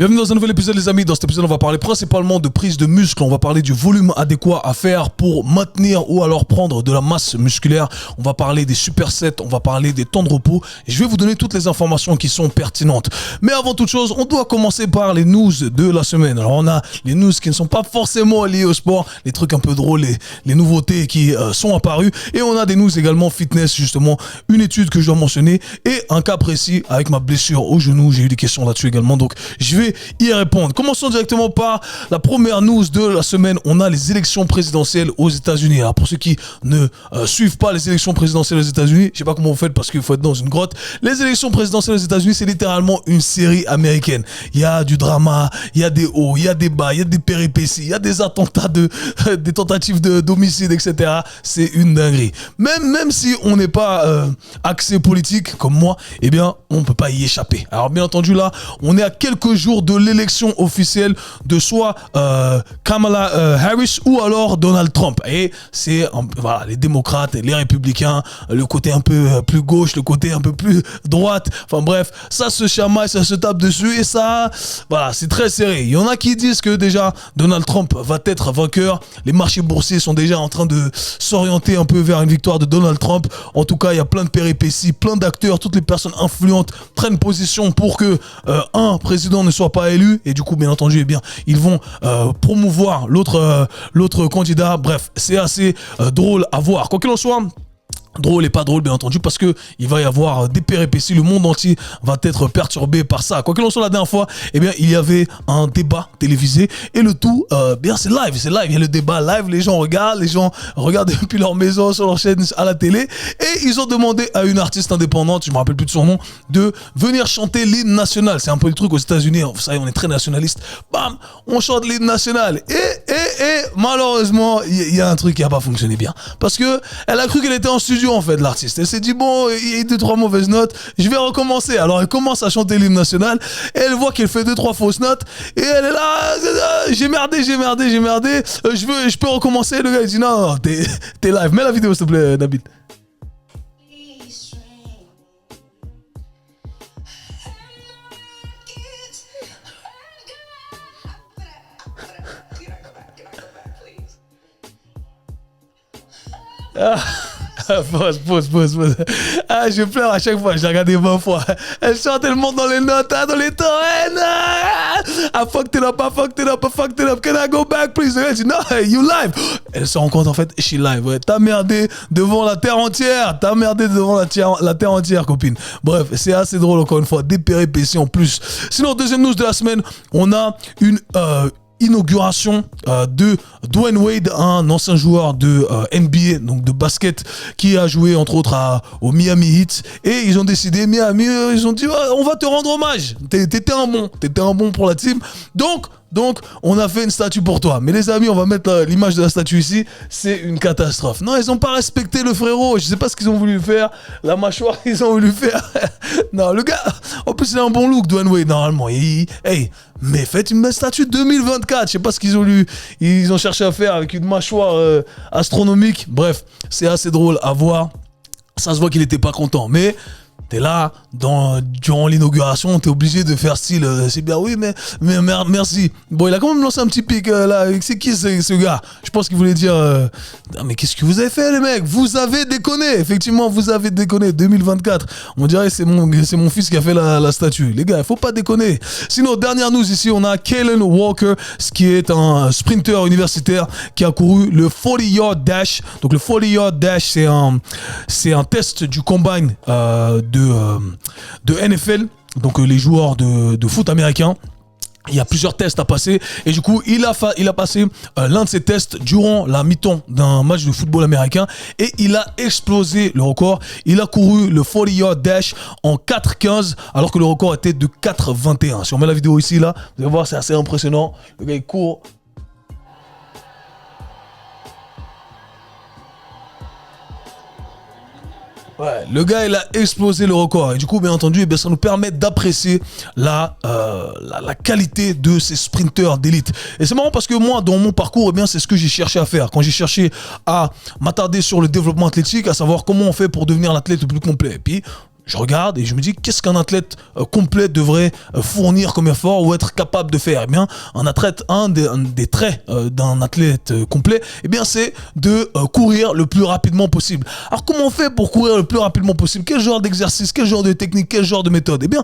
Bienvenue dans un nouvel épisode les amis. Dans cet épisode on va parler principalement de prise de muscle. On va parler du volume adéquat à faire pour maintenir ou alors prendre de la masse musculaire. On va parler des supersets, on va parler des temps de repos et je vais vous donner toutes les informations qui sont pertinentes. Mais avant toute chose, on doit commencer par les news de la semaine. Alors on a les news qui ne sont pas forcément liées au sport, les trucs un peu drôles, les nouveautés qui sont apparues, et on a des news également fitness, justement une étude que je dois mentionner et un cas précis avec ma blessure au genou. J'ai eu des questions là-dessus également, donc je vais y répondre. Commençons directement par la première news de la semaine. On a les élections présidentielles aux États-Unis. Alors pour ceux qui ne suivent pas les élections présidentielles aux États-Unis, je sais pas comment vous faites parce qu'il faut être dans une grotte. Les élections présidentielles aux États-Unis, c'est littéralement une série américaine. Il y a du drama, il y a des hauts, il y a des bas, il y a des péripéties, il y a des attentats des tentatives d'homicide, etc. C'est une dinguerie. Même si on n'est pas axé politique comme moi, eh bien on peut pas y échapper. Alors bien entendu là, on est à quelques jours de l'élection officielle de soit Kamala Harris ou alors Donald Trump. Et c'est voilà, les démocrates, les républicains, le côté un peu plus gauche, le côté un peu plus droite. Enfin bref, ça se chamaille, ça se tape dessus et ça, voilà, c'est très serré. Il y en a qui disent que déjà Donald Trump va être vainqueur. Les marchés boursiers sont déjà en train de s'orienter un peu vers une victoire de Donald Trump. En tout cas, il y a plein de péripéties, plein d'acteurs, toutes les personnes influentes prennent position pour que un président ne soit pas élu, et du coup bien entendu eh bien ils vont promouvoir l'autre candidat. Bref, c'est assez drôle à voir. Quoi qu'il en soit, drôle et pas drôle bien entendu, parce que il va y avoir des péripéties, le monde entier va être perturbé par ça. Quoi qu'il en soit, la dernière fois, eh bien il y avait un débat télévisé et le tout, bien c'est live, il y a le débat live, les gens regardent depuis leur maison sur leur chaîne à la télé, et ils ont demandé à une artiste indépendante, je me rappelle plus de son nom, de venir chanter l'hymne national. C'est un peu le truc aux États-Unis, vous savez, on est très nationaliste. Bam, on chante l'hymne national et malheureusement il y a un truc qui a pas fonctionné bien, parce que elle a cru qu'elle était en studio en fait, l'artiste. Elle s'est dit bon, il y a 2-3 mauvaises notes, je vais recommencer. Alors elle commence à chanter l'hymne national et elle voit qu'elle fait 2-3 fausses notes et elle est là, j'ai merdé, je peux recommencer. Le gars il dit non, t'es live, mets la vidéo s'il te plaît Nabil. Pause. Ah, je pleure à chaque fois, je l'ai regardé 20 fois. Elle chante, elle monte dans les notes, dans les temps. I fucked it up, can I go back please? Elle dit, no, you live. Elle se rend compte en fait, je suis live. Ouais. T'as merdé devant la terre entière, la terre entière, copine. Bref, c'est assez drôle encore une fois, des péripéties en plus. Sinon, deuxième news de la semaine, on a une inauguration de Dwayne Wade, un ancien joueur de NBA, donc de basket, qui a joué entre autres au Miami Heat, et ils ont décidé, Miami, ils ont dit on va te rendre hommage, t'étais un bon pour la team, donc on a fait une statue pour toi. Mais les amis, on va mettre l'image de la statue ici, c'est une catastrophe. Non, ils n'ont pas respecté le frérot, je sais pas ce qu'ils ont voulu faire, la mâchoire qu'ils ont voulu faire. Non, le gars, en plus il a un bon look, Dwayne Wade, normalement. Mais faites une belle statue 2024, je sais pas ce qu'ils ont lu, ils ont cherché à faire avec une mâchoire astronomique. Bref, c'est assez drôle à voir, ça se voit qu'il était pas content, mais t'es là, durant l'inauguration, t'es obligé de faire style, c'est bien, oui, mais merci. Bon, il a quand même lancé un petit pic là, c'est qui ce gars? Je pense qu'il voulait dire, mais qu'est-ce que vous avez fait les mecs? Vous avez déconné, effectivement, vous avez déconné, 2024. On dirait c'est mon fils qui a fait la statue. Les gars, il faut pas déconner. Sinon, dernière news ici, on a Kalen Walker, ce qui est un sprinter universitaire qui a couru le 40-yard dash. Donc le 40-yard dash, c'est un test du combine de NFL, donc les joueurs de foot américains. Il y a plusieurs tests à passer et du coup il a passé l'un de ces tests durant la mi-temps d'un match de football américain et il a explosé le record. Il a couru le 40-yard dash en 4,15 alors que le record était de 4,21. Si on met la vidéo ici là, vous allez voir, c'est assez impressionnant. Le gars il court. Ouais, le gars il a explosé le record et du coup bien entendu ça nous permet d'apprécier la qualité de ces sprinteurs d'élite. Et c'est marrant parce que moi dans mon parcours c'est ce que j'ai cherché à faire quand j'ai cherché à m'attarder sur le développement athlétique, à savoir comment on fait pour devenir l'athlète le plus complet. Et puis je regarde et je me dis qu'est-ce qu'un athlète complet devrait fournir comme effort ou être capable de faire. Eh bien, un des traits d'un athlète complet, eh bien, c'est de courir le plus rapidement possible. Alors, comment on fait pour courir le plus rapidement possible? Quel genre d'exercice, quel genre de technique, quel genre de méthode? Eh bien,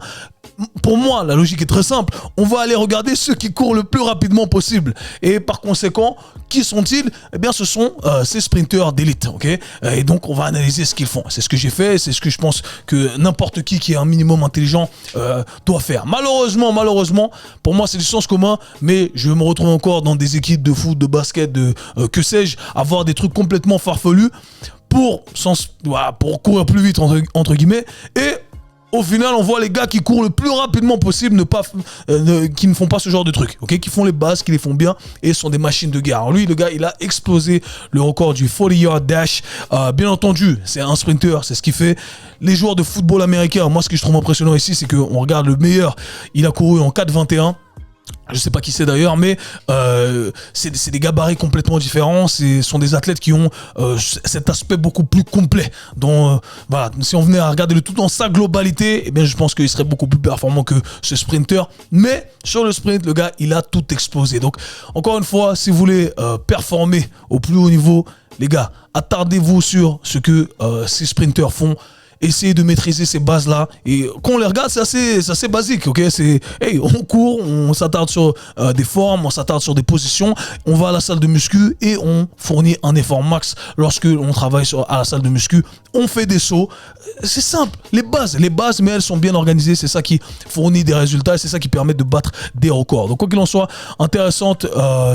pour moi, la logique est très simple. On va aller regarder ceux qui courent le plus rapidement possible. Et par conséquent, qui sont-ils? Eh bien, ce sont ces sprinteurs d'élite. Okay, et donc, on va analyser ce qu'ils font. C'est ce que j'ai fait. C'est ce que je pense que n'importe qui est un minimum intelligent doit faire. Malheureusement, pour moi, c'est du sens commun. Mais je me retrouve encore dans des équipes de foot, de basket, de que sais-je, avoir des trucs complètement farfelus pour courir plus vite, entre guillemets. Et au final, on voit les gars qui courent le plus rapidement possible, qui ne font pas ce genre de trucs, okay, qui font les bases, qui les font bien et sont des machines de guerre. Alors lui, le gars, il a explosé le record du 40-yard dash. Bien entendu, c'est un sprinter, c'est ce qu'il fait. Les joueurs de football américain, moi, ce que je trouve impressionnant ici, c'est qu'on regarde le meilleur. Il a couru en 4,21. Je sais pas qui c'est d'ailleurs, mais c'est des gabarits complètement différents. Ce sont des athlètes qui ont cet aspect beaucoup plus complet. Donc voilà, si on venait à regarder le tout dans sa globalité, eh bien je pense qu'il serait beaucoup plus performant que ce sprinter. Mais sur le sprint, le gars, il a tout explosé. Donc encore une fois, si vous voulez performer au plus haut niveau, les gars, attardez-vous sur ce que ces sprinters font. Essayez de maîtriser ces bases-là. Et quand on les regarde, c'est assez basique. Okay, on court, on s'attarde sur des formes, on s'attarde sur des positions, on va à la salle de muscu et on fournit un effort max lorsque on travaille à la salle de muscu. On fait des sauts. C'est simple. Les bases, mais elles sont bien organisées. C'est ça qui fournit des résultats et c'est ça qui permet de battre des records. Donc, quoi qu'il en soit, intéressante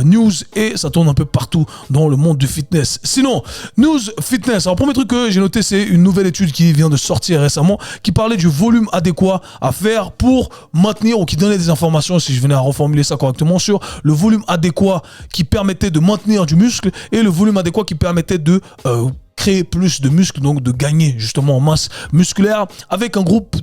news et ça tourne un peu partout dans le monde du fitness. Sinon, news fitness. Alors, premier truc que j'ai noté, c'est une nouvelle étude qui vient de sortir récemment qui parlait du volume adéquat à faire pour maintenir ou qui donnait des informations, si je venais à reformuler ça correctement, sur le volume adéquat qui permettait de maintenir du muscle et le volume adéquat qui permettait de créer plus de muscles, donc de gagner justement en masse musculaire avec un groupe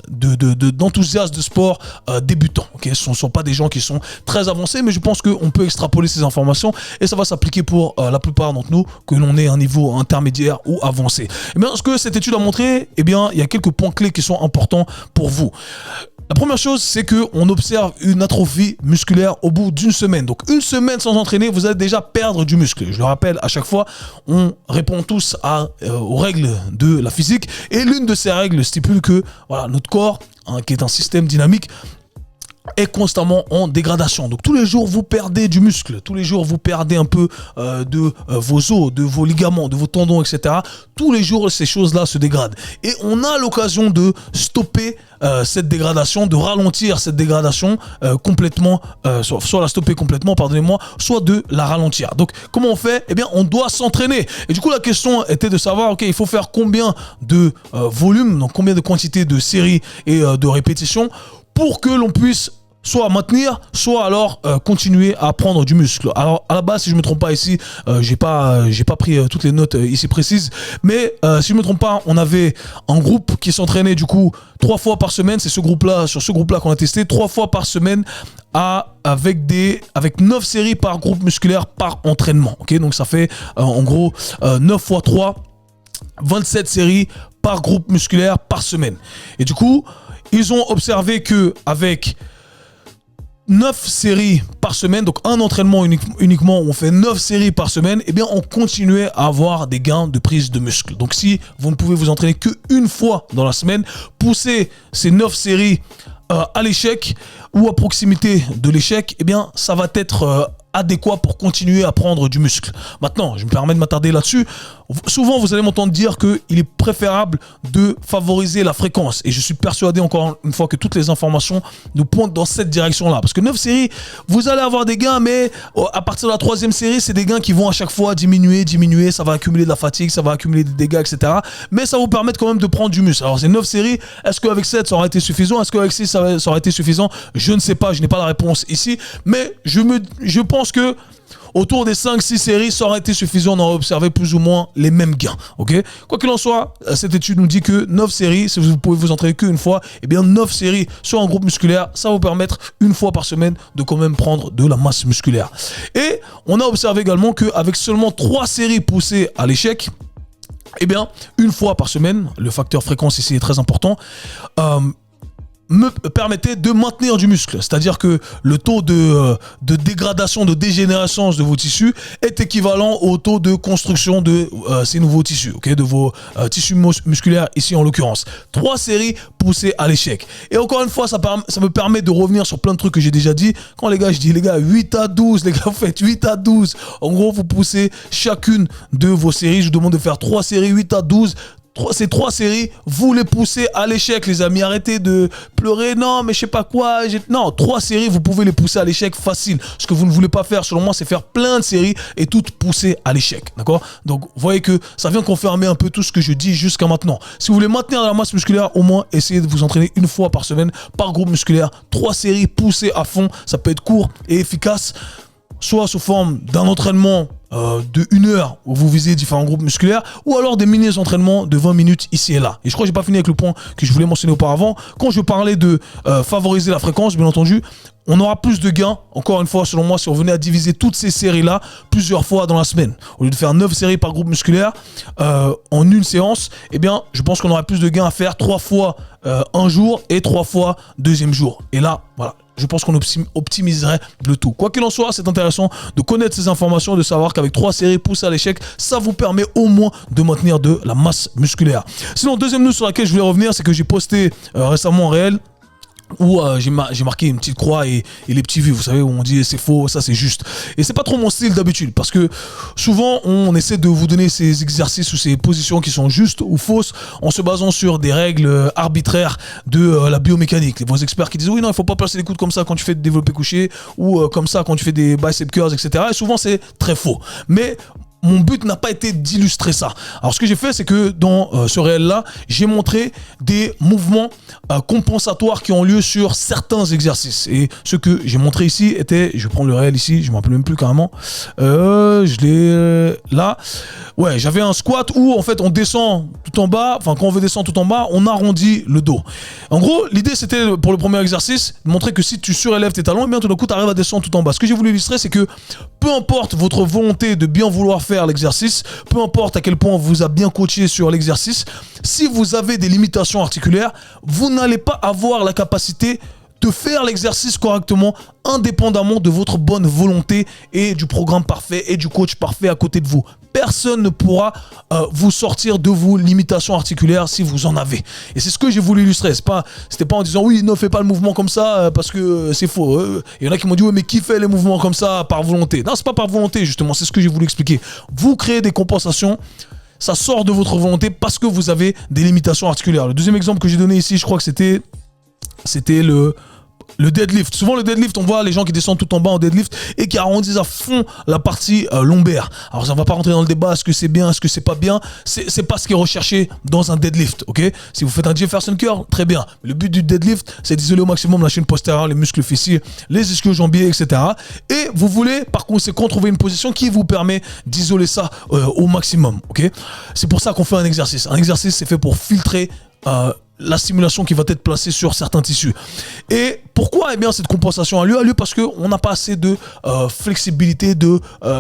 d'enthousiastes de sport débutants. Okay, ce ne sont pas des gens qui sont très avancés, mais je pense qu'on peut extrapoler ces informations et ça va s'appliquer pour la plupart d'entre nous, que l'on ait un niveau intermédiaire ou avancé. Et bien, ce que cette étude a montré, eh bien, il y a quelques points clés qui sont importants pour vous. La première chose, c'est qu'on observe une atrophie musculaire au bout d'une semaine. Donc, une semaine sans entraîner, vous allez déjà perdre du muscle. Je le rappelle, à chaque fois, on répond tous aux règles de la physique. Et l'une de ces règles stipule que voilà, notre corps, qui est un système dynamique, est constamment en dégradation. Donc tous les jours vous perdez du muscle, tous les jours vous perdez un peu de vos os, de vos ligaments, de vos tendons, etc. Tous les jours ces choses-là se dégradent. Et on a l'occasion de stopper cette dégradation, de ralentir cette dégradation complètement, soit la stopper complètement, pardonnez-moi, soit de la ralentir. Donc comment on fait? Eh bien on doit s'entraîner. Et du coup la question était de savoir, ok, il faut faire combien de volume, donc combien de quantité de séries et de répétitions pour que l'on puisse soit maintenir, soit alors continuer à prendre du muscle. Alors à la base, si je me trompe pas ici, j'ai pas pris toutes les notes ici précises, mais si je me trompe pas, on avait un groupe qui s'entraînait du coup 3 fois par semaine. C'est sur ce groupe-là qu'on a testé 3 fois par semaine avec 9 séries par groupe musculaire par entraînement. Ok, donc ça fait en gros 9 fois 3, 27 séries par groupe musculaire par semaine. Et du coup, ils ont observé que avec 9 séries par semaine, donc un entraînement uniquement, on fait 9 séries par semaine, eh bien on continuait à avoir des gains de prise de muscle. Donc si vous ne pouvez vous entraîner qu'une fois dans la semaine, poussez ces 9 séries à l'échec ou à proximité de l'échec, eh bien ça va être adéquat pour continuer à prendre du muscle. Maintenant, je me permets de m'attarder là-dessus. Souvent, vous allez m'entendre dire qu'il est préférable de favoriser la fréquence. Et je suis persuadé, encore une fois, que toutes les informations nous pointent dans cette direction-là. Parce que 9 séries, vous allez avoir des gains, mais à partir de la 3e série, c'est des gains qui vont à chaque fois diminuer. Ça va accumuler de la fatigue, ça va accumuler des dégâts, etc. Mais ça vous permet quand même de prendre du muscle. Alors, ces 9 séries, est-ce qu'avec 7, ça aurait été suffisant? Est-ce qu'avec 6, ça aurait été suffisant? Je ne sais pas, je n'ai pas la réponse ici. Mais je pense que autour des 5-6 séries, ça aurait été suffisant. On aurait observé plus ou moins les mêmes gains. Okay, quoi qu'il en soit, cette étude nous dit que 9 séries, si vous pouvez vous entraîner qu'une fois, eh bien 9 séries sur un groupe musculaire, ça va vous permettre une fois par semaine de quand même prendre de la masse musculaire. Et on a observé également qu'avec seulement 3 séries poussées à l'échec, eh bien, une fois par semaine, le facteur fréquence ici est très important, me permettait de maintenir du muscle. C'est-à-dire que le taux de dégradation, de dégénérescence de vos tissus est équivalent au taux de construction de ces nouveaux tissus, okay, de vos tissus musculaires ici en l'occurrence. 3 séries poussées à l'échec. Et encore une fois, ça me permet de revenir sur plein de trucs que j'ai déjà dit. Quand les gars, je dis les gars, 8 à 12, les gars, vous faites 8 à 12. En gros, vous poussez chacune de vos séries. Je vous demande de faire 3 séries, 8 à 12. Ces 3 séries, vous les poussez à l'échec, les amis. Arrêtez de pleurer, non, mais je sais pas quoi. Non, 3 séries, vous pouvez les pousser à l'échec facile. Ce que vous ne voulez pas faire, selon moi, c'est faire plein de séries et toutes pousser à l'échec. D'accord? Donc, vous voyez que ça vient confirmer un peu tout ce que je dis jusqu'à maintenant. Si vous voulez maintenir la masse musculaire, au moins, essayez de vous entraîner une fois par semaine par groupe musculaire. 3 séries poussées à fond. Ça peut être court et efficace, soit sous forme d'un entraînement de 1 heure où vous visez différents groupes musculaires, ou alors des mini-entraînements de 20 minutes ici et là. Et je crois que j'ai pas fini avec le point que je voulais mentionner auparavant. Quand je parlais de favoriser la fréquence, bien entendu, on aura plus de gains, encore une fois, selon moi, si on venait à diviser toutes ces séries-là plusieurs fois dans la semaine. Au lieu de faire 9 séries par groupe musculaire en une séance, eh bien, je pense qu'on aura plus de gains à faire 3 fois un jour et 3 fois deuxième jour. Et là, voilà, je pense qu'on optimiserait le tout. Quoi qu'il en soit, c'est intéressant de connaître ces informations, de savoir qu'avec 3 séries poussées à l'échec, ça vous permet au moins de maintenir de la masse musculaire. Sinon, deuxième news sur laquelle je voulais revenir, c'est que j'ai posté récemment en réel où j'ai marqué une petite croix et les petits vues, vous savez, où on dit c'est faux, ça c'est juste. Et c'est pas trop mon style d'habitude, parce que souvent on essaie de vous donner ces exercices ou ces positions qui sont justes ou fausses en se basant sur des règles arbitraires de la biomécanique. Vos experts qui disent oui, non, il faut pas placer les coudes comme ça quand tu fais des développés couchés ou comme ça quand tu fais des bicep curls, etc. Et souvent c'est très faux. Mais mon but n'a pas été d'illustrer ça. Alors ce que j'ai fait, c'est que dans ce réel-là, j'ai montré des mouvements compensatoires qui ont lieu sur certains exercices. Et ce que j'ai montré ici était, je prends le réel ici, je ne me rappelle même plus carrément, je l'ai là. Ouais, j'avais un squat où en fait on descend tout en bas, enfin quand on veut descendre tout en bas, on arrondit le dos. En gros, l'idée c'était pour le premier exercice, de montrer que si tu surélèves tes talons, et bien tout d'un coup tu arrives à descendre tout en bas. Ce que j'ai voulu illustrer, c'est que peu importe votre volonté de bien vouloir faire l'exercice, peu importe à quel point on vous a bien coaché sur l'exercice, si vous avez des limitations articulaires, vous n'allez pas avoir la capacité de faire l'exercice correctement indépendamment de votre bonne volonté et du programme parfait et du coach parfait à côté de vous. Personne ne pourra vous sortir de vos limitations articulaires si vous en avez. Et c'est ce que j'ai voulu illustrer. C'était pas en disant oui, ne fais pas le mouvement comme ça parce que c'est faux. Il y en a qui m'ont dit oui, mais qui fait les mouvements comme ça par volonté? Non, c'est pas par volonté justement, c'est ce que j'ai voulu expliquer. Vous créez des compensations. Ça sort de votre volonté parce que vous avez des limitations articulaires. Le deuxième exemple que j'ai donné ici, je crois que c'était le deadlift. Souvent le deadlift, on voit les gens qui descendent tout en bas en deadlift et qui arrondissent à fond la partie lombaire. Alors ça ne va pas rentrer dans le débat, est-ce que c'est bien, est-ce que c'est pas bien, c'est pas ce qui est recherché dans un deadlift, ok? Si vous faites un Jefferson curl, très bien. Mais le but du deadlift, c'est d'isoler au maximum la chaîne postérieure, les muscles fessiers, les ischio-jambiers, etc. Et vous voulez par conséquent trouver une position qui vous permet d'isoler ça au maximum, ok? C'est pour ça qu'on fait un exercice. Un exercice, c'est fait pour filtrer la stimulation qui va être placée sur certains tissus. Et pourquoi? Eh bien, cette compensation a lieu parce qu'on n'a pas assez de flexibilité, de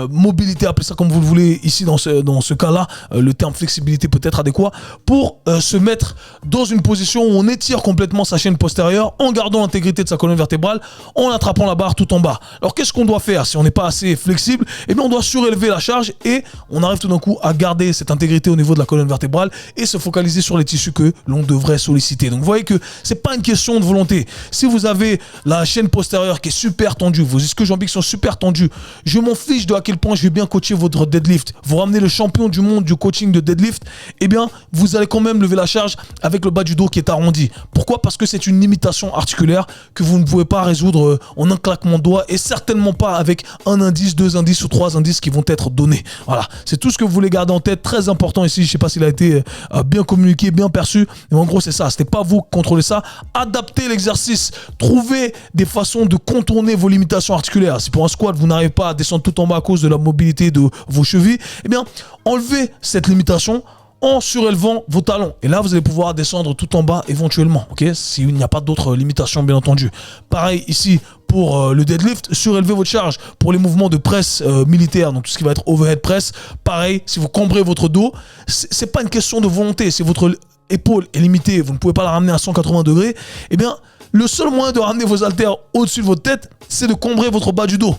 mobilité, appelez ça comme vous le voulez ici dans ce cas-là, le terme flexibilité peut être adéquat, pour se mettre dans une position où on étire complètement sa chaîne postérieure en gardant l'intégrité de sa colonne vertébrale, en attrapant la barre tout en bas. Alors qu'est-ce qu'on doit faire si on n'est pas assez flexible? Eh bien, on doit surélever la charge et on arrive tout d'un coup à garder cette intégrité au niveau de la colonne vertébrale et se focaliser sur les tissus que l'on devrait solliciter. Donc vous voyez que c'est pas une question de volonté. Si vous avez la chaîne postérieure qui est super tendue, vos ischio-jambiers qui sont super tendus, je m'en fiche de à quel point je vais bien coacher votre deadlift. Vous ramenez le champion du monde du coaching de deadlift, eh bien vous allez quand même lever la charge avec le bas du dos qui est arrondi. Pourquoi? Parce que c'est une limitation articulaire que vous ne pouvez pas résoudre en un claquement de doigts et certainement pas avec un indice, 2 indices ou 3 indices qui vont être donnés. Voilà, c'est tout ce que vous voulez garder en tête, très important ici. Je sais pas s'il a été bien communiqué, bien perçu, mais en gros c'est ça. C'était pas vous qui contrôlez ça. Adaptez l'exercice. Trouvez des façons de contourner vos limitations articulaires. Si pour un squat, vous n'arrivez pas à descendre tout en bas à cause de la mobilité de vos chevilles, eh bien, enlevez cette limitation en surélevant vos talons. Et là, vous allez pouvoir descendre tout en bas éventuellement, ok? S'il n'y a pas d'autres limitations, bien entendu. Pareil ici pour le deadlift, surélevez votre charge. Pour les mouvements de presse militaire, donc tout ce qui va être overhead press, pareil, si vous cambrez votre dos, c'est pas une question de volonté, si votre épaule est limitée, vous ne pouvez pas la ramener à 180 degrés, eh bien, le seul moyen de ramener vos haltères au-dessus de votre tête, c'est de cambrer votre bas du dos.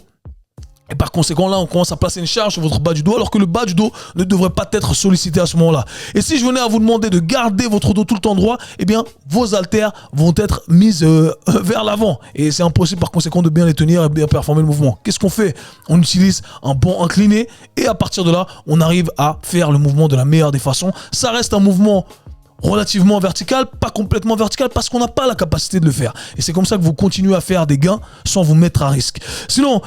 Et par conséquent, là, on commence à placer une charge sur votre bas du dos, alors que le bas du dos ne devrait pas être sollicité à ce moment-là. Et si je venais à vous demander de garder votre dos tout le temps droit, eh bien, vos haltères vont être mises vers l'avant. Et c'est impossible, par conséquent, de bien les tenir et bien performer le mouvement. Qu'est-ce qu'on fait? On utilise un banc incliné et à partir de là, on arrive à faire le mouvement de la meilleure des façons. Ça reste un mouvement relativement vertical, pas complètement vertical, parce qu'on n'a pas la capacité de le faire. Et c'est comme ça que vous continuez à faire des gains sans vous mettre à risque. Sinon,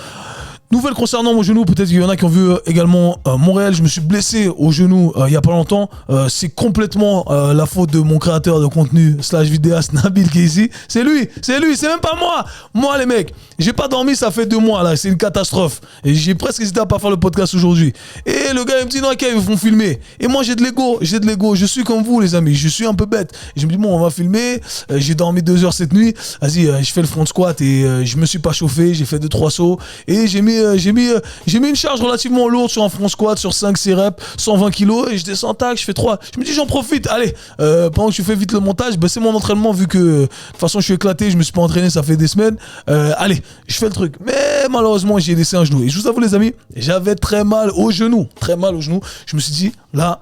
nouvelle concernant mon genou, peut-être qu'il y en a qui ont vu également Montréal, je me suis blessé au genou il n'y a pas longtemps. C'est complètement la faute de mon créateur de contenu / vidéaste Nabil qui est ici. C'est lui, c'est même pas moi. Moi les mecs, j'ai pas dormi, ça fait 2 mois là, c'est une catastrophe. Et j'ai presque hésité à pas faire le podcast aujourd'hui. Et le gars il me dit non ok, ils vont filmer. Et moi j'ai de l'ego, je suis comme vous les amis, je suis un peu bête. Et je me dis bon on va filmer, j'ai dormi 2 heures cette nuit, vas-y je fais le front squat et je me suis pas chauffé, j'ai fait 2-3 sauts et j'ai mis une charge relativement lourde sur un front squat sur 5-6 reps, 120 kg et je descends tac, je fais 3. Je me dis j'en profite, allez, pendant que je fais vite le montage, c'est mon entraînement vu que de toute façon je suis éclaté, je me suis pas entraîné, ça fait des semaines. Allez, je fais le truc. Mais malheureusement j'ai laissé un genou. Et je vous avoue les amis, j'avais très mal au genou. Je me suis dit là,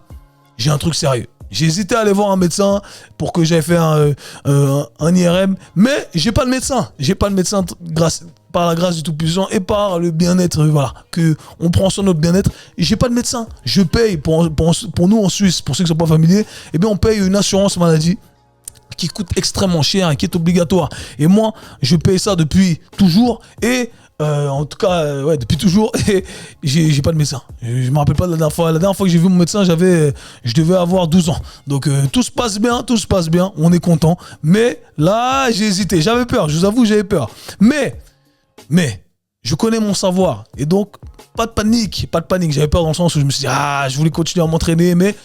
j'ai un truc sérieux. J'ai hésité à aller voir un médecin pour que j'aille faire un IRM, mais j'ai pas de médecin. Par la grâce du Tout-Puissant et par le bien-être, voilà, que on prend soin de notre bien-être. J'ai pas de médecin. Je paye pour nous en Suisse, pour ceux qui sont pas familiers, eh bien on paye une assurance maladie qui coûte extrêmement cher et qui est obligatoire. Et moi, je paye ça depuis toujours et en tout cas, depuis toujours, et j'ai pas de médecin. Je me rappelle pas de la dernière fois. La dernière fois que j'ai vu mon médecin, je devais avoir 12 ans. Donc tout se passe bien, on est content. Mais là, j'ai hésité, j'avais peur, je vous avoue, j'avais peur. Mais, je connais mon savoir. Et donc, pas de panique. J'avais peur dans le sens où je me suis dit, je voulais continuer à m'entraîner, mais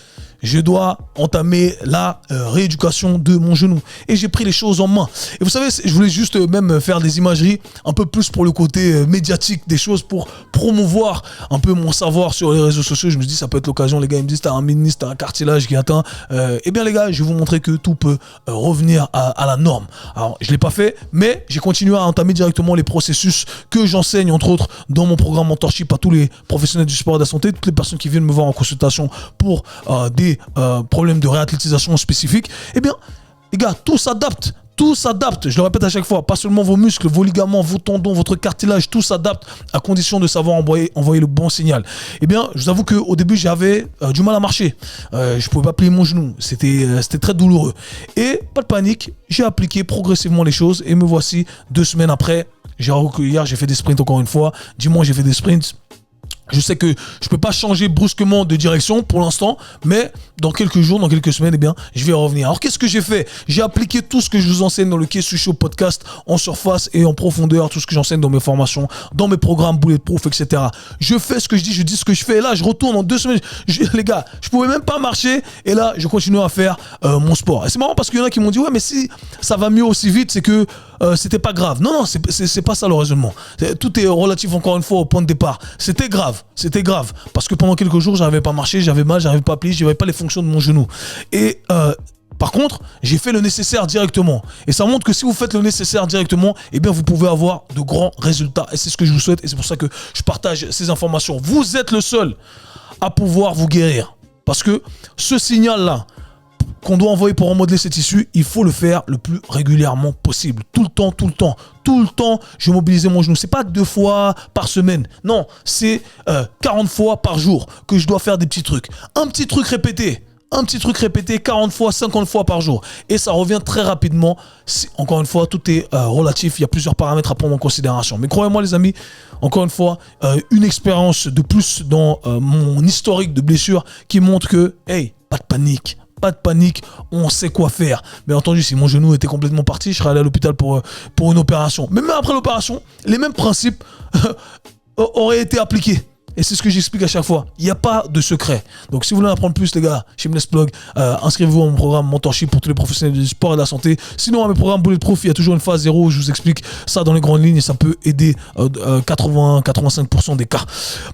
je dois entamer la rééducation de mon genou. Et j'ai pris les choses en main. Et vous savez, je voulais juste même faire des imageries un peu plus pour le côté médiatique des choses, pour promouvoir un peu mon savoir sur les réseaux sociaux. Je me dis, ça peut être l'occasion, les gars, ils me disent, t'as un ministre, t'as un cartilage qui atteint. Eh bien les gars, je vais vous montrer que tout peut revenir à la norme. Alors, je ne l'ai pas fait, mais j'ai continué à entamer directement les processus que j'enseigne, entre autres, dans mon programme mentorship à tous les professionnels du sport et de la santé, toutes les personnes qui viennent me voir en consultation pour des problèmes de réathlétisation spécifiques. Eh bien, les gars, tout s'adapte. Je le répète à chaque fois, pas seulement vos muscles, vos ligaments, vos tendons, votre cartilage, tout s'adapte à condition de savoir envoyer le bon signal. Eh bien, je vous avoue qu'au début, j'avais du mal à marcher. Je pouvais pas plier mon genou. C'était très douloureux. Et pas de panique, j'ai appliqué progressivement les choses et me voici 2 semaines après. Hier, j'ai fait des sprints encore une fois. Dimanche, j'ai fait des sprints. Je sais que je peux pas changer brusquement de direction pour l'instant, mais dans quelques jours, dans quelques semaines, eh bien, je vais revenir. Alors, qu'est-ce que j'ai fait? J'ai appliqué tout ce que je vous enseigne dans le Kesu Show podcast en surface et en profondeur, tout ce que j'enseigne dans mes formations, dans mes programmes Bulletproof, etc. Je fais ce que je dis ce que je fais. Et là, je retourne en 2 semaines. Les gars, je pouvais même pas marcher et là, je continue à faire mon sport. Et c'est marrant parce qu'il y en a qui m'ont dit, ouais, mais si ça va mieux aussi vite, c'est que c'était pas grave. Non, c'est pas ça le raisonnement. Tout est relatif encore une fois au point de départ. C'était grave parce que pendant quelques jours j'arrivais pas à marcher, j'avais mal, j'arrivais pas à plier, j'avais pas les fonctions de mon genou. Et par contre, j'ai fait le nécessaire directement. Et ça montre que si vous faites le nécessaire directement, eh bien vous pouvez avoir de grands résultats. Et c'est ce que je vous souhaite. Et c'est pour ça que je partage ces informations. Vous êtes le seul à pouvoir vous guérir. Parce que ce signal-là qu'on doit envoyer pour remodeler ces tissus, il faut le faire le plus régulièrement possible. Tout le temps, je mobilisais mon genou. C'est pas 2 fois par semaine. Non, c'est 40 fois par jour que je dois faire des petits trucs. Un petit truc répété 40 fois, 50 fois par jour. Et ça revient très rapidement. Encore une fois, tout est relatif. Il y a plusieurs paramètres à prendre en considération. Mais croyez-moi les amis, encore une fois, une expérience de plus dans mon historique de blessures qui montre que, hey, pas de panique, on sait quoi faire. Bien entendu, si mon genou était complètement parti, je serais allé à l'hôpital pour une opération. Mais même après l'opération, les mêmes principes auraient été appliqués. et c'est ce que j'explique à chaque fois. Il n'y a pas de secret. Donc si vous voulez en apprendre plus, les gars, Shameless Plug, inscrivez-vous à mon programme Mentorship pour tous les professionnels du sport et de la santé. Sinon, à mes programmes Bulletproof, il y a toujours une phase 0 où je vous explique ça dans les grandes lignes et ça peut aider 80-85% des cas.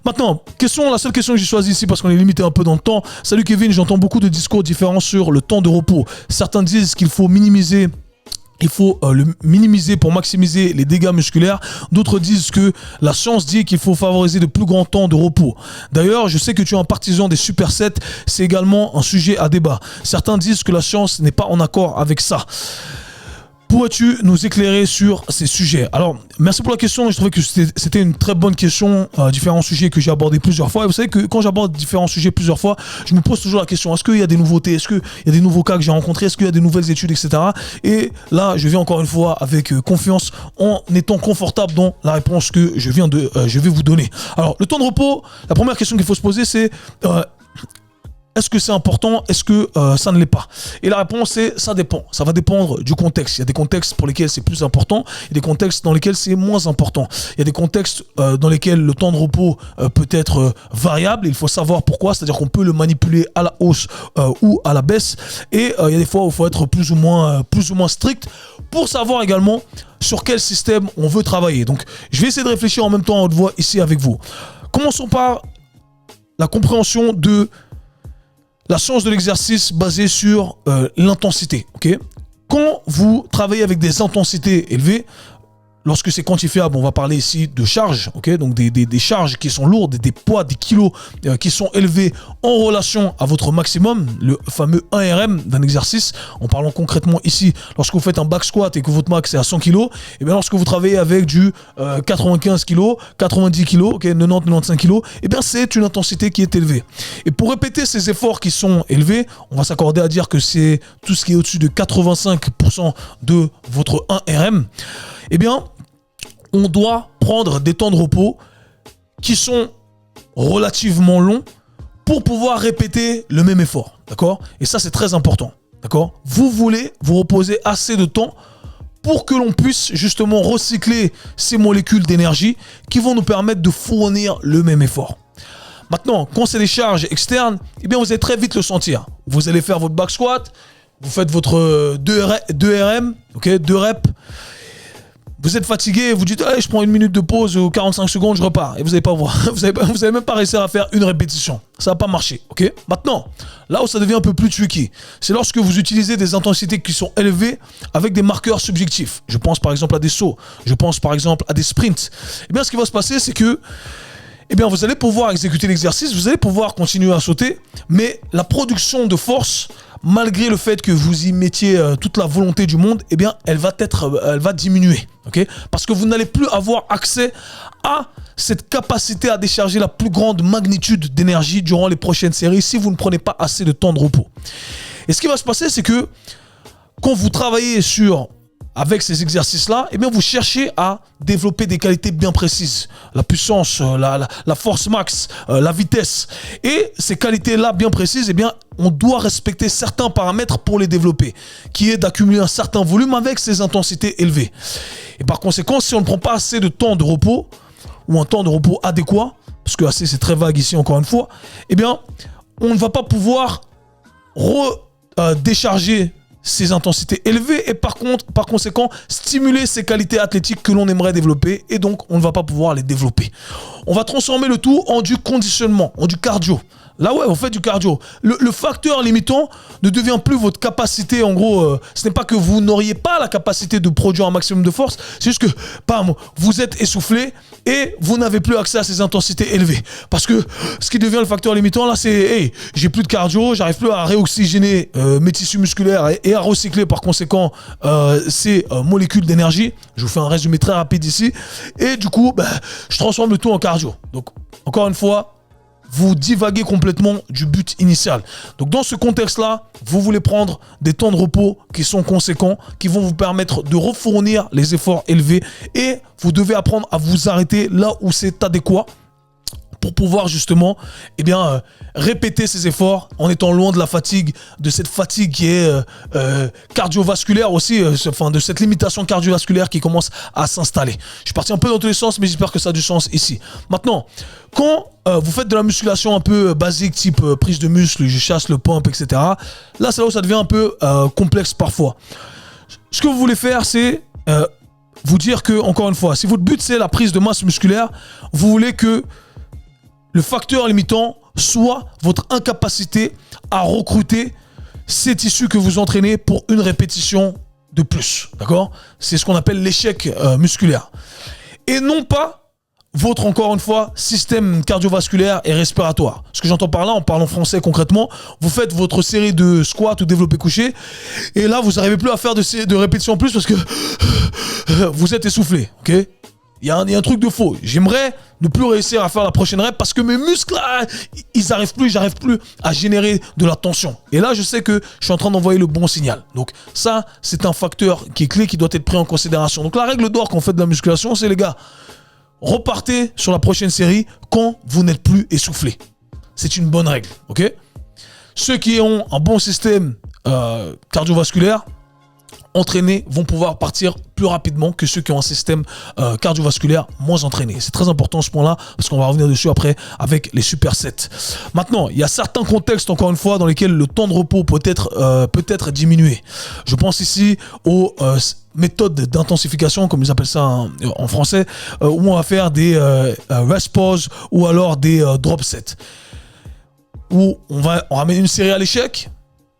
Maintenant, la seule question que j'ai choisie ici parce qu'on est limité un peu dans le temps. Salut Kevin, j'entends beaucoup de discours différents sur le temps de repos. Certains disent qu'il faut minimiser le minimiser pour maximiser les dégâts musculaires. D'autres disent que la science dit qu'il faut favoriser de plus grands temps de repos. D'ailleurs, je sais que tu es un partisan des supersets. C'est également un sujet à débat. Certains disent que la science n'est pas en accord avec ça. Pourrais-tu nous éclairer sur ces sujets? Alors, merci pour la question. Je trouvais que c'était une très bonne question. Différents sujets que j'ai abordés plusieurs fois. Et vous savez que quand j'aborde différents sujets plusieurs fois, je me pose toujours la question, est-ce qu'il y a des nouveautés? Est-ce qu'il y a des nouveaux cas que j'ai rencontrés? Est-ce qu'il y a des nouvelles études, etc. Et là, je viens encore une fois avec confiance en étant confortable dans la réponse que je vais vous donner. Alors, le temps de repos, la première question qu'il faut se poser, c'est... est-ce que c'est important? Est-ce que ça ne l'est pas? Et la réponse est, ça dépend. Ça va dépendre du contexte. Il y a des contextes pour lesquels c'est plus important. Il y a des contextes dans lesquels c'est moins important. Il y a des contextes dans lesquels le temps de repos peut être variable. Il faut savoir pourquoi. C'est-à-dire qu'on peut le manipuler à la hausse ou à la baisse. Et il y a des fois où il faut être plus ou moins strict pour savoir également sur quel système on veut travailler. Donc, je vais essayer de réfléchir en même temps à haute voix ici avec vous. Commençons par la compréhension de la science de l'exercice basée sur l'intensité. Okay? Quand vous travaillez avec des intensités élevées, lorsque c'est quantifiable, on va parler ici de charges, okay? Donc des charges qui sont lourdes, des poids, des kilos qui sont élevés en relation à votre maximum, le fameux 1RM d'un exercice, en parlant concrètement ici, lorsque vous faites un back squat et que votre max est à 100 kg, et bien lorsque vous travaillez avec du 95 kg, 90 kg, okay, 90-95 kg, et bien c'est une intensité qui est élevée. Et pour répéter ces efforts qui sont élevés, on va s'accorder à dire que c'est tout ce qui est au-dessus de 85% de votre 1RM, et bien on doit prendre des temps de repos qui sont relativement longs pour pouvoir répéter le même effort, d'accord? Et ça, c'est très important, d'accord? Vous voulez vous reposer assez de temps pour que l'on puisse justement recycler ces molécules d'énergie qui vont nous permettre de fournir le même effort. Maintenant, quand c'est des charges externes, eh bien, vous allez très vite le sentir. Vous allez faire votre back squat, vous faites votre 2 RM, okay, 2 reps. Vous êtes fatigué, vous dites hey, je prends une minute de pause ou 45 secondes, je repars. Et vous n'allez pas voir. Vous n'allez même pas réussir à faire une répétition. Ça va pas marcher. Okay? Maintenant, là où ça devient un peu plus tricky, c'est lorsque vous utilisez des intensités qui sont élevées avec des marqueurs subjectifs. Je pense par exemple à des sauts. Je pense par exemple à des sprints. Eh bien, ce qui va se passer, c'est que vous allez pouvoir exécuter l'exercice, vous allez pouvoir continuer à sauter, mais la production de force, malgré le fait que vous y mettiez toute la volonté du monde, eh bien, elle va diminuer. Okay? Parce que vous n'allez plus avoir accès à cette capacité à décharger la plus grande magnitude d'énergie durant les prochaines séries si vous ne prenez pas assez de temps de repos. Et ce qui va se passer, c'est que quand vous travaillez avec ces exercices-là, eh bien, vous cherchez à développer des qualités bien précises. La puissance, la force max, la vitesse. Et ces qualités-là bien précises, eh bien, on doit respecter certains paramètres pour les développer, qui est d'accumuler un certain volume avec ces intensités élevées. Et par conséquent, si on ne prend pas assez de temps de repos, ou un temps de repos adéquat, parce que assez c'est très vague ici encore une fois, eh bien, on ne va pas pouvoir décharger ces intensités élevées et par conséquent stimuler ces qualités athlétiques que l'on aimerait développer et donc on ne va pas pouvoir les développer. On va transformer le tout en du conditionnement, en du cardio. Là, ouais, vous faites du cardio. Le facteur limitant ne devient plus votre capacité. En gros, ce n'est pas que vous n'auriez pas la capacité de produire un maximum de force. C'est juste que, bam, vous êtes essoufflé et vous n'avez plus accès à ces intensités élevées. Parce que ce qui devient le facteur limitant, là, c'est hey, j'ai plus de cardio, j'arrive plus à réoxygéner mes tissus musculaires et à recycler par conséquent ces molécules d'énergie. Je vous fais un résumé très rapide ici. Et du coup, je transforme le tout en cardio. Donc, encore une fois, vous divaguez complètement du but initial. Donc dans ce contexte-là, vous voulez prendre des temps de repos qui sont conséquents, qui vont vous permettre de refournir les efforts élevés et vous devez apprendre à vous arrêter là où c'est adéquat pour pouvoir justement répéter ces efforts en étant loin de la fatigue, de cette fatigue qui est cardiovasculaire aussi, de cette limitation cardiovasculaire qui commence à s'installer. Je suis parti un peu dans tous les sens, mais j'espère que ça a du sens ici. Maintenant, quand vous faites de la musculation un peu basique, type prise de muscle, je chasse le pump, etc. Là, c'est là où ça devient un peu complexe parfois. Ce que vous voulez faire, c'est vous dire que, encore une fois, si votre but c'est la prise de masse musculaire, vous voulez que le facteur limitant soit votre incapacité à recruter ces tissus que vous entraînez pour une répétition de plus. D'accord? C'est ce qu'on appelle l'échec musculaire. Et non pas votre, encore une fois, système cardiovasculaire et respiratoire. Ce que j'entends par là, en parlant français concrètement, vous faites votre série de squats ou développé couché, et là, vous n'arrivez plus à faire de répétitions en plus parce que vous êtes essoufflé. Ok? Il y a un truc de faux. J'aimerais ne plus réussir à faire la prochaine rep parce que mes muscles, j'arrive plus à générer de la tension. Et là, je sais que je suis en train d'envoyer le bon signal. Donc ça, c'est un facteur qui est clé, qui doit être pris en considération. Donc la règle d'or quand on fait de la musculation, c'est les gars, repartez sur la prochaine série quand vous n'êtes plus essoufflé. C'est une bonne règle, ok? Ceux qui ont un bon système cardiovasculaire, entraînés, vont pouvoir partir plus rapidement que ceux qui ont un système cardiovasculaire moins entraîné. C'est très important ce point-là, parce qu'on va revenir dessus après avec les supersets. Maintenant, il y a certains contextes, encore une fois, dans lesquels le temps de repos peut être diminué. Je pense ici aux méthodes d'intensification, comme ils appellent ça en français, où on va faire des rest pause ou alors des drop sets, où on ramène une série à l'échec.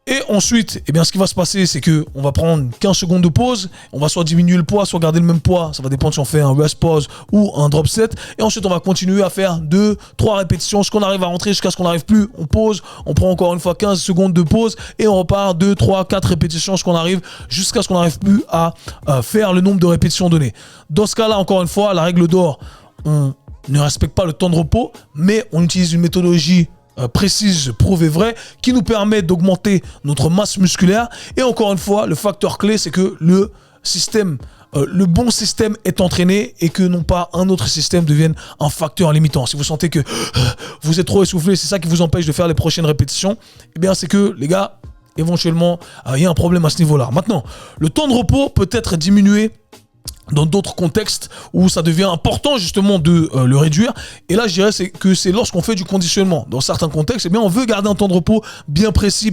Et ensuite, ce qui va se passer, c'est qu'on va prendre 15 secondes de pause. On va soit diminuer le poids, soit garder le même poids. Ça va dépendre si on fait un rest pause ou un drop set. Et ensuite, on va continuer à faire 2-3 répétitions. Ce qu'on arrive à rentrer jusqu'à ce qu'on n'arrive plus. On pause. On prend encore une fois 15 secondes de pause. Et on repart 2, 3, 4 répétitions. Ce qu'on arrive jusqu'à ce qu'on n'arrive plus à faire le nombre de répétitions données. Dans ce cas-là, encore une fois, la règle d'or, on ne respecte pas le temps de repos, mais on utilise une méthodologie précise, prouvée, vraie, qui nous permet d'augmenter notre masse musculaire. Et encore une fois, le facteur clé, c'est que le bon système est entraîné et que non pas un autre système devienne un facteur limitant. Si vous sentez que vous êtes trop essoufflé, c'est ça qui vous empêche de faire les prochaines répétitions, c'est que, les gars, éventuellement, il y a un problème à ce niveau-là. Maintenant, le temps de repos peut être diminué dans d'autres contextes où ça devient important justement de le réduire. Et là, je dirais que c'est lorsqu'on fait du conditionnement. Dans certains contextes, on veut garder un temps de repos bien précis,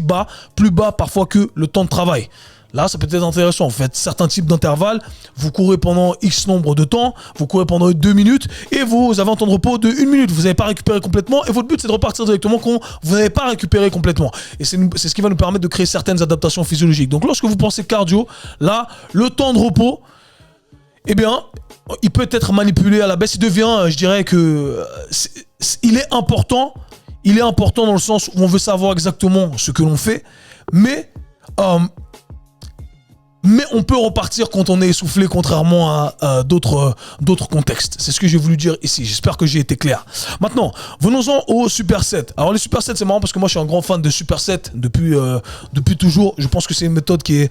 plus bas parfois que le temps de travail. Là, ça peut être intéressant. Vous faites certains types d'intervalles, vous courez pendant X nombre de temps, vous courez pendant 2 minutes et vous avez un temps de repos de 1 minute. Vous n'avez pas récupéré complètement et votre but, c'est de repartir directement quand vous n'avez pas récupéré complètement. Et c'est ce qui va nous permettre de créer certaines adaptations physiologiques. Donc, lorsque vous pensez cardio, là, le temps de repos, il peut être manipulé à la baisse. Il devient, je dirais que il est important dans le sens où on veut savoir exactement ce que l'on fait, mais on peut repartir quand on est essoufflé, contrairement à d'autres contextes. C'est ce que j'ai voulu dire ici. J'espère que j'ai été clair. Maintenant, venons-en aux supersets. Alors les supersets, c'est marrant parce que moi je suis un grand fan de supersets depuis toujours. Je pense que c'est une méthode qui est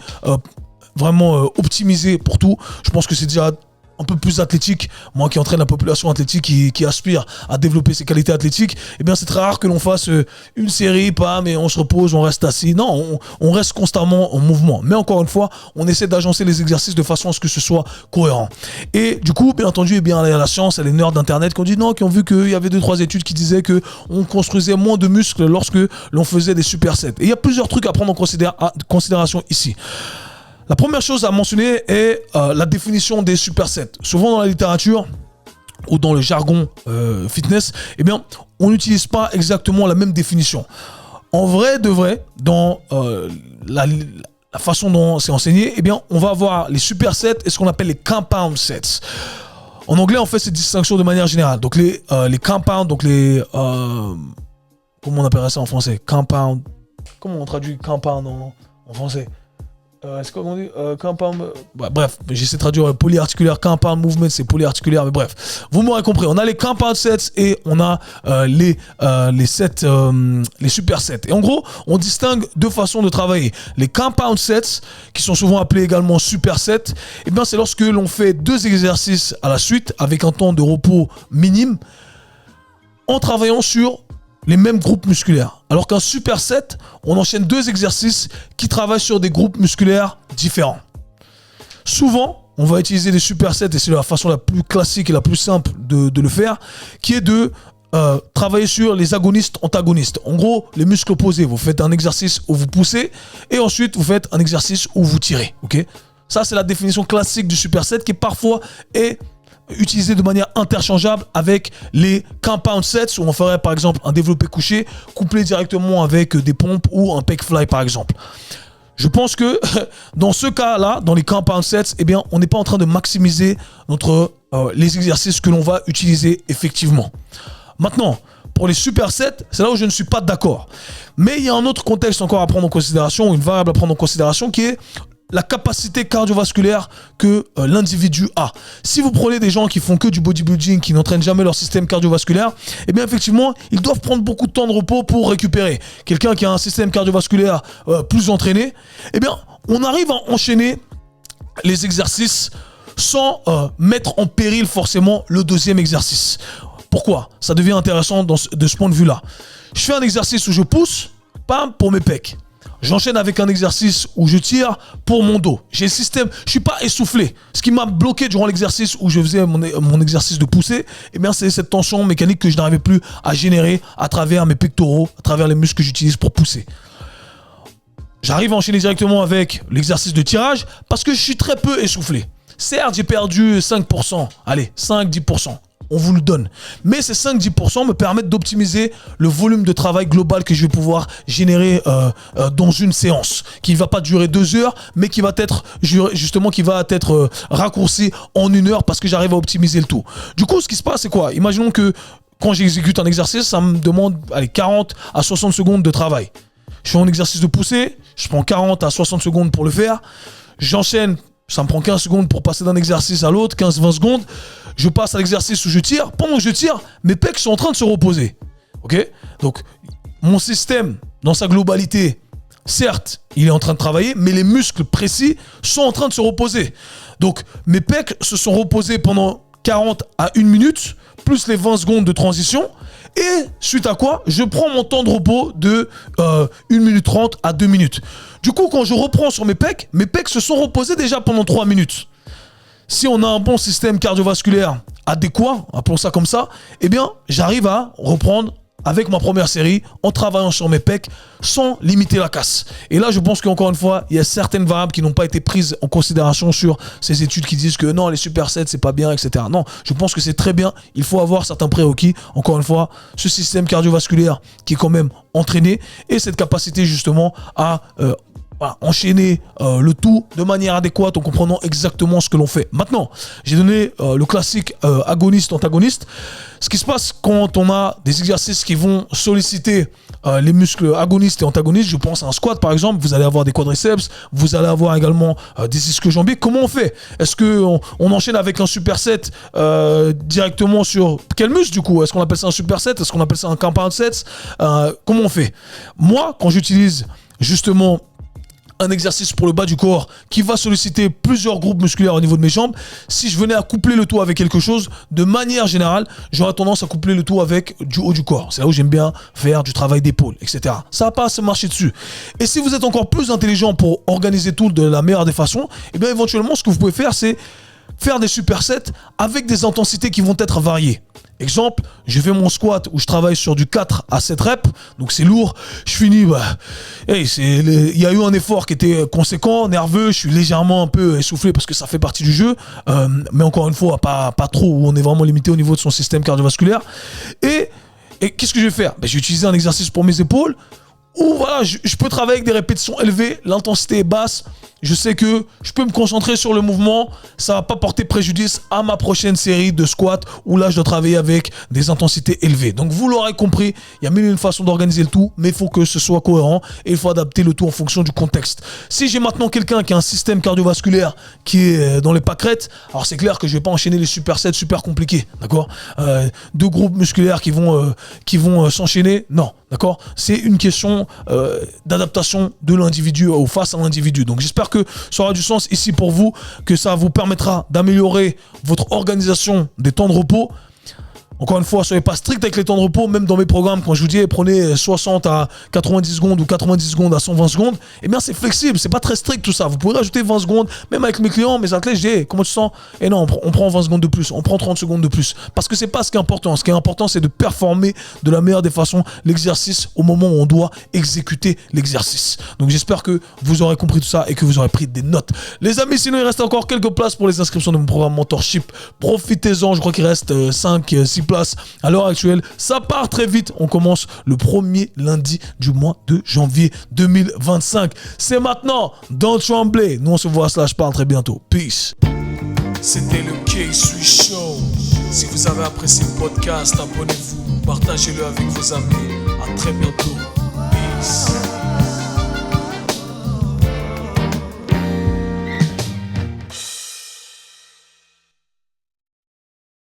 vraiment optimisé pour tout. Je pense que c'est déjà un peu plus athlétique. Moi qui entraîne la population athlétique qui aspire à développer ses qualités athlétiques, c'est très rare que l'on fasse une série, mais on se repose, on reste assis. Non, on reste constamment en mouvement. Mais encore une fois, on essaie d'agencer les exercices de façon à ce que ce soit cohérent. Et du coup, bien entendu, il y a la science, il y a les nerds d'internet qui ont vu qu'il y avait 2-3 études qui disaient qu'on construisait moins de muscles lorsque l'on faisait des supersets. Et il y a plusieurs trucs à prendre en considération ici. La première chose à mentionner est la définition des supersets. Souvent dans la littérature ou dans le jargon fitness, on n'utilise pas exactement la même définition. En vrai de vrai, dans la façon dont c'est enseigné, on va avoir les supersets et ce qu'on appelle les compound sets. En anglais, on fait cette distinction de manière générale. Donc les compound, donc les comment on appellerait ça en français? Compound. Comment on traduit compound en français? Est-ce qu'on dit compound, bref, j'essaie de traduire polyarticulaire. Compound movement, c'est polyarticulaire, mais bref, vous m'aurez compris. On a les compound sets et on a les sets, les supersets. Et en gros, on distingue deux façons de travailler. Les compound sets, qui sont souvent appelés également supersets, c'est lorsque l'on fait 2 exercices à la suite avec un temps de repos minime en travaillant sur les mêmes groupes musculaires. Alors qu'un superset, on enchaîne 2 exercices qui travaillent sur des groupes musculaires différents. Souvent, on va utiliser des supersets, et c'est la façon la plus classique et la plus simple de le faire, qui est de travailler sur les agonistes-antagonistes. En gros, les muscles opposés. Vous faites un exercice où vous poussez et ensuite vous faites un exercice où vous tirez. Okay, ça, c'est la définition classique du superset qui parfois est utilisé de manière interchangeable avec les compound sets où on ferait par exemple un développé couché couplé directement avec des pompes ou un pec fly par exemple. Je pense que dans ce cas-là, dans les compound sets, eh bien, on n'est pas en train de maximiser les exercices que l'on va utiliser effectivement. Maintenant, pour les supersets, c'est là où je ne suis pas d'accord. Mais il y a un autre contexte encore à prendre en considération, une variable à prendre en considération qui est la capacité cardiovasculaire que l'individu a. Si vous prenez des gens qui font que du bodybuilding, qui n'entraînent jamais leur système cardiovasculaire, eh bien effectivement, ils doivent prendre beaucoup de temps de repos pour récupérer. Quelqu'un qui a un système cardiovasculaire plus entraîné, eh bien, on arrive à enchaîner les exercices sans mettre en péril forcément le deuxième exercice. Pourquoi? Ça devient intéressant de ce point de vue-là. Je fais un exercice où je pousse, bam, pour mes pecs. J'enchaîne avec un exercice où je tire pour mon dos. J'ai le système, je ne suis pas essoufflé. Ce qui m'a bloqué durant l'exercice où je faisais mon exercice de poussée, eh bien, c'est cette tension mécanique que je n'arrivais plus à générer à travers mes pectoraux, à travers les muscles que j'utilise pour pousser. J'arrive à enchaîner directement avec l'exercice de tirage parce que je suis très peu essoufflé. Certes, j'ai perdu 5%, allez, 5-10%. On vous le donne. Mais ces 5-10% me permettent d'optimiser le volume de travail global que je vais pouvoir générer dans une séance. Qui ne va pas durer 2 heures, mais qui va être justement raccourci en 1 heure parce que j'arrive à optimiser le tout. Du coup, ce qui se passe, c'est quoi? Imaginons que quand j'exécute un exercice, ça me demande 40 à 60 secondes de travail. Je fais un exercice de poussée, je prends 40 à 60 secondes pour le faire. J'enchaîne. Ça me prend 15 secondes pour passer d'un exercice à l'autre, 15-20 secondes. Je passe à l'exercice où je tire. Pendant que je tire, mes pecs sont en train de se reposer. Ok? Donc, mon système, dans sa globalité, certes, il est en train de travailler, mais les muscles précis sont en train de se reposer. Donc, mes pecs se sont reposés pendant 40 à 1 minute, plus les 20 secondes de transition. Et suite à quoi, je prends mon temps de repos de 1 minute 30 à 2 minutes. Du coup, quand je reprends sur mes pecs se sont reposés déjà pendant 3 minutes. Si on a un bon système cardiovasculaire adéquat, appelons ça comme ça, eh bien, j'arrive à reprendre avec ma première série en travaillant sur mes pecs sans limiter la casse. Et là, je pense qu'encore une fois, il y a certaines variables qui n'ont pas été prises en considération sur ces études qui disent que non, les supersets, c'est pas bien, etc. Non, je pense que c'est très bien. Il faut avoir certains prérequis. Encore une fois, ce système cardiovasculaire qui est quand même entraîné et cette capacité justement à enchaîner le tout de manière adéquate en comprenant exactement ce que l'on fait. Maintenant, j'ai donné le classique agoniste-antagoniste. Ce qui se passe quand on a des exercices qui vont solliciter les muscles agonistes et antagonistes, je pense à un squat par exemple, vous allez avoir des quadriceps, vous allez avoir également des ischio-jambiers. Comment on fait? Est-ce qu'on enchaîne avec un superset directement sur quel muscle du coup? Est-ce qu'on appelle ça un superset? Est-ce qu'on appelle ça un compound set? Comment on fait? Moi, quand j'utilise justement un exercice pour le bas du corps qui va solliciter plusieurs groupes musculaires au niveau de mes jambes, si je venais à coupler le tout avec quelque chose, de manière générale, j'aurais tendance à coupler le tout avec du haut du corps. C'est là où j'aime bien faire du travail d'épaule, etc. Ça va pas se marcher dessus. Et si vous êtes encore plus intelligent pour organiser tout de la meilleure des façons, eh bien éventuellement, ce que vous pouvez faire, c'est faire des supersets avec des intensités qui vont être variées. Exemple, je fais mon squat où je travaille sur du 4 à 7 reps, donc c'est lourd. Je finis, il y a eu un effort qui était conséquent, nerveux, je suis légèrement un peu essoufflé parce que ça fait partie du jeu, mais encore une fois, pas trop, où on est vraiment limité au niveau de son système cardiovasculaire. Et qu'est-ce que je vais faire? Je vais utiliser un exercice pour mes épaules, où voilà, je peux travailler avec des répétitions élevées, l'intensité est basse, je sais que je peux me concentrer sur le mouvement, ça va pas porter préjudice à ma prochaine série de squats où là je dois travailler avec des intensités élevées. Donc vous l'aurez compris, il y a mille et une façons d'organiser le tout, mais il faut que ce soit cohérent et il faut adapter le tout en fonction du contexte. Si j'ai maintenant quelqu'un qui a un système cardiovasculaire qui est dans les pâquerettes, alors c'est clair que je vais pas enchaîner les supersets super compliqués, d'accord? 2 groupes musculaires qui vont s'enchaîner, non. D'accord? C'est une question d'adaptation de l'individu face à l'individu. Donc j'espère que ça aura du sens ici pour vous, que ça vous permettra d'améliorer votre organisation des temps de repos. Encore une fois, soyez pas strict avec les temps de repos, même dans mes programmes, quand je vous dis prenez 60 à 90 secondes ou 90 secondes à 120 secondes, eh bien c'est flexible, c'est pas très strict tout ça. Vous pouvez rajouter 20 secondes, même avec mes clients, mes athlètes, je dis hey, comment tu sens? Et non, on prend 20 secondes de plus, on prend 30 secondes de plus. Parce que c'est pas ce qui est important. Ce qui est important, c'est de performer de la meilleure des façons l'exercice au moment où on doit exécuter l'exercice. Donc j'espère que vous aurez compris tout ça et que vous aurez pris des notes. Les amis, sinon il reste encore quelques places pour les inscriptions de mon programme Mentorship. Profitez-en, je crois qu'il reste 5, 6 places à l'heure actuelle. Ça part très vite. On commence le premier lundi du mois de janvier 2025. C'est maintenant. Don't trembler. Nous on se voit /parle très bientôt. Peace. C'était le K-Swiss Show. Si vous avez apprécié le podcast, abonnez-vous, partagez-le avec vos amis. À très bientôt. Peace.